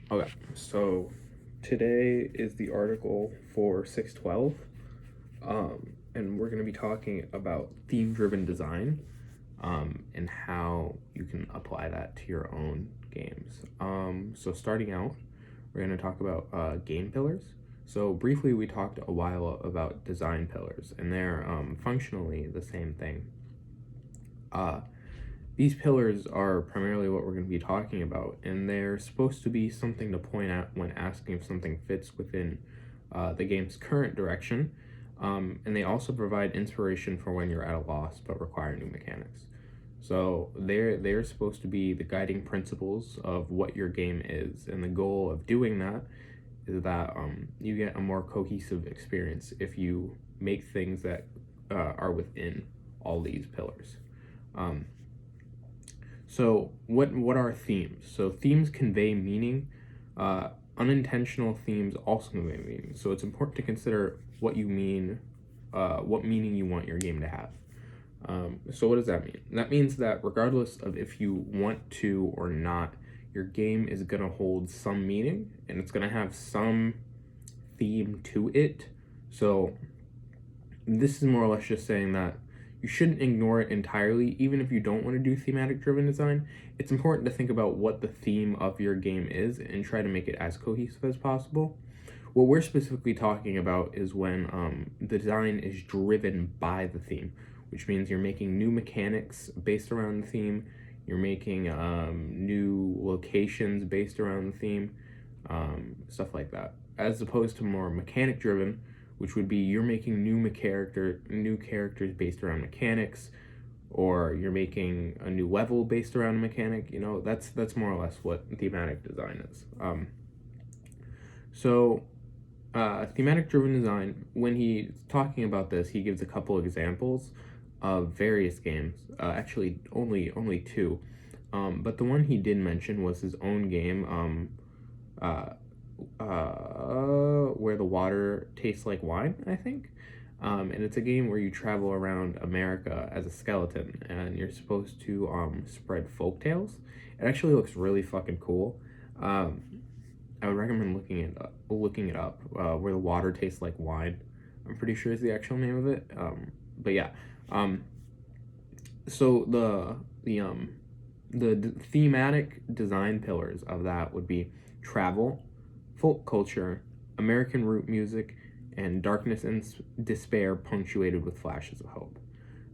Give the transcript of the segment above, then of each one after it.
Okay, so today is the article for 612, and we're going to be talking about theme driven design and how you can apply that to your own games. So, starting out, we're going to talk about game pillars. So, briefly, we talked a while about design pillars, and they're functionally the same thing. Uh, these pillars are primarily what we're going to be talking about, and they're supposed to be something to point at when asking if something fits within the game's current direction, and they also provide inspiration for when you're at a loss but require new mechanics. So they're supposed to be the guiding principles of what your game is, and the goal of doing that is that you get a more cohesive experience if you make things that are within all these pillars. Um, so what are themes? So themes convey meaning. Unintentional themes also convey meaning. So it's important to consider what you mean, what meaning you want your game to have. So what does that mean? That means that regardless of if you want to or not, your game is gonna hold some meaning and it's gonna have some theme to it. So this is more or less just saying that you shouldn't ignore it entirely, even if you don't want to do thematic driven design. It's important to think about what the theme of your game is and try to make it as cohesive as possible. What we're specifically talking about is when the design is driven by the theme, which means you're making new mechanics based around the theme, you're making new locations based around the theme, stuff like that. As opposed to more mechanic driven, which would be you're making new characters based around mechanics, or you're making a new level based around a mechanic. That's more or less what thematic design is. Thematic driven design, when he's talking about this, he gives a couple examples of various games. Actually, only two. But the one he did mention was his own game. Uh, where the water tastes like wine, I think. And it's a game where you travel around America as a skeleton, and you're supposed to spread folk tales. It actually looks really fucking cool. Um, I would recommend looking it up. Where the water tastes like wine. I'm pretty sure is the actual name of it. But yeah. Um, so the thematic design pillars of that would be travel, folk culture, American root music, and darkness and despair punctuated with flashes of hope.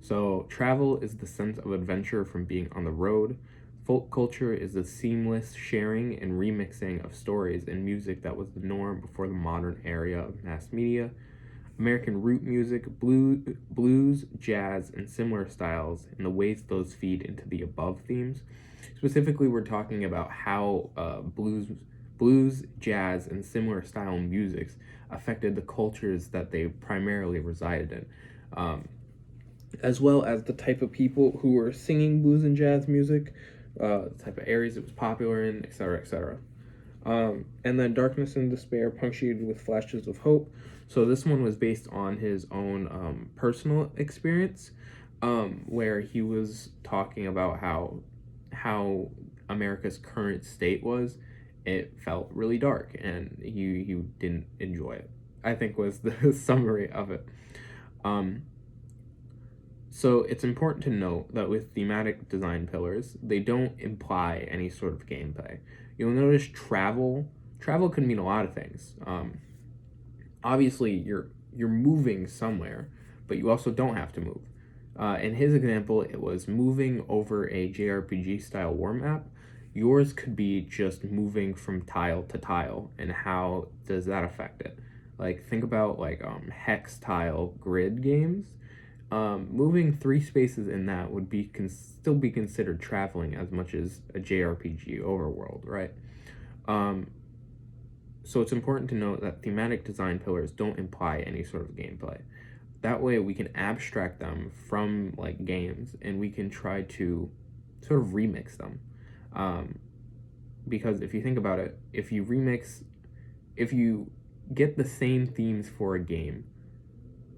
So, travel is the sense of adventure from being on the road. Folk culture is the seamless sharing and remixing of stories and music that was the norm before the modern era of mass media. American root music, blues, jazz, and similar styles, and the ways those feed into the above themes. Specifically, we're talking about how blues, jazz, and similar style musics affected the cultures that they primarily resided in, as well as the type of people who were singing blues and jazz music, the type of areas it was popular in, etc., etc. And then Darkness and Despair punctuated with flashes of hope. So this one was based on his own personal experience, where he was talking about how America's current state was. It felt really dark, and he didn't enjoy it, I think was the summary of it. Um, so it's important to note that with thematic design pillars, they don't imply any sort of gameplay. You'll notice travel can mean a lot of things. Obviously, you're moving somewhere, but you also don't have to move. In his example, it was moving over a JRPG style war map. Yours could be just moving from tile to tile, and how does that affect it? Like think about hex tile grid games. Moving three spaces in that would still be considered traveling as much as a JRPG overworld, right? Um, so it's important to note that thematic design pillars don't imply any sort of gameplay. That way we can abstract them from games, and we can try to sort of remix them. Um, because if you think about it, if you get the same themes for a game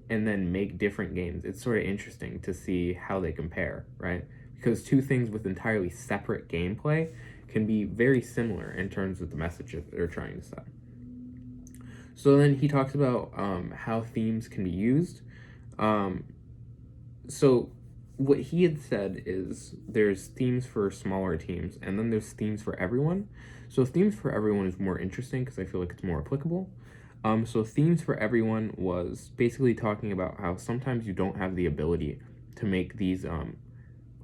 and then make different games, it's sort of interesting to see how they compare, right? Because two things with entirely separate gameplay can be very similar in terms of the message that they're trying to send. So then he talks about how themes can be used. So what he had said is there's themes for smaller teams, and then there's themes for everyone. So themes for everyone is more interesting because I feel like it's more applicable. So themes for everyone was basically talking about how sometimes you don't have the ability to make these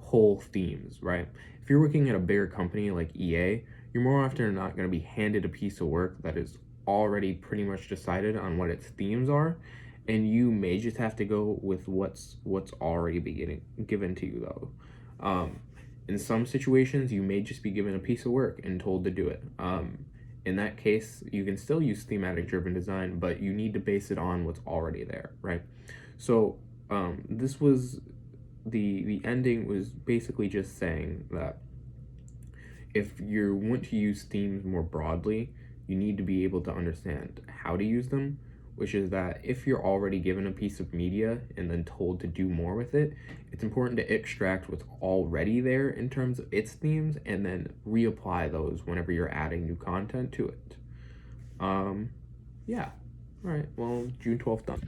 whole themes, right? If you're working at a bigger company like EA, you're more often than not going to be handed a piece of work that is already pretty much decided on what its themes are, and you may just have to go with what's already being given to you though. In some situations, you may just be given a piece of work and told to do it. In that case, you can still use thematic driven design, but you need to base it on what's already there, right? So this was the ending was basically just saying that if you want to use themes more broadly, you need to be able to understand how to use them, which is that if you're already given a piece of media and then told to do more with it, it's important to extract what's already there in terms of its themes and then reapply those whenever you're adding new content to it. Yeah. All right. Well, June 12th done.